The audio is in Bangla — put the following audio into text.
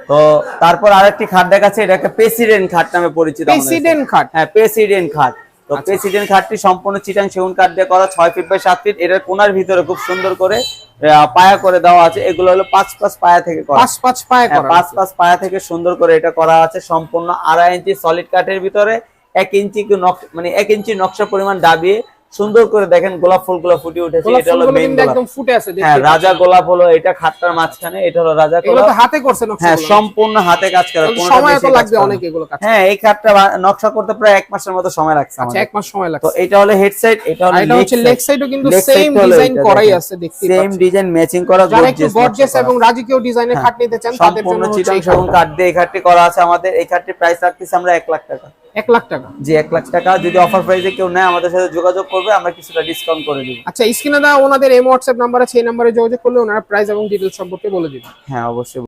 তো তারপর আরেকটি খাট দেখাচ্ছে, এটা একটা প্রেসিডেন্ট খাট নামে পরিচিত। প্রেসিডেন্ট খাট, হ্যাঁ প্রেসিডেন্ট খাট। তো প্রেসিডেন্ট খাটটি সম্পূর্ণ চিটাং সেগুন কাঠ দিয়ে করা, 6 ফিট বাই 7 ফিট। এটার কোণার ভিতরে খুব সুন্দর করে পায়া করে দেওয়া আছে। এগুলো হলো 5 পায়া থেকে করা, 5 পায়া করা, 5 পায়া থেকে সুন্দর করে এটা করা আছে। সম্পূর্ণ 2.5 ইঞ্চি সলিড কাঠের ভিতরে 1 ইঞ্চি মানে 1 ইঞ্চি নকশা পরিমাণ দাবিয়ে সুন্দর করে দেখেন গোলাপ ফুলগুলো ফুটে উঠেছে। এটা হলো মেইন গোলাপ, একদম ফুটে আছে। হ্যাঁ রাজা গোলাপ হলো এটা খাটটার মাঝখানে, এটা হলো রাজা গোলাপ। এগুলো তো হাতে করছে নকশা? হ্যাঁ সম্পূর্ণ হাতে কাজ করা, সময় তো লাগবে অনেক এগুলো কাজ। হ্যাঁ এই খাটটা নকশা করতে প্রায় 1 মাসের মতো সময় লাগছে। আচ্ছা 1 মাস সময় লাগছে। তো এটা হলো হেড সাইড, এটা হচ্ছে লেগ সাইডও কিন্তু সেম ডিজাইন করাই আছে, দেখতে পাচ্ছেন সেম ডিজাইন ম্যাচিং করা। যারা একটু গর্জিয়াস এবং রাজকীয় ডিজাইনের খাট নিতে চান তাদের জন্য চিটাং সেগুন কাঠ দিয়ে এই খাটটি করা আছে আমাদের। এই খাটটির প্রাইস রাখতেছি আমরা 1 লাখ টাকা। 1 লাখ টাকা? জি 1 লাখ টাকা। যদি অফার প্রাইসে কেউ নেয় আমাদের সাথে যোগাযোগ করবে, আমরা কিছুটা ডিসকাউন্ট করে দিব। আচ্ছা স্ক্রিনে দেওয়া ওনাদের হোয়াটসঅ্যাপ নাম্বার আছে, এই নম্বরে যোগাযোগ করলে ওনারা প্রাইস এবং ডিটেইলস সম্পর্কে বলে দিবেন। হ্যাঁ অবশ্যই।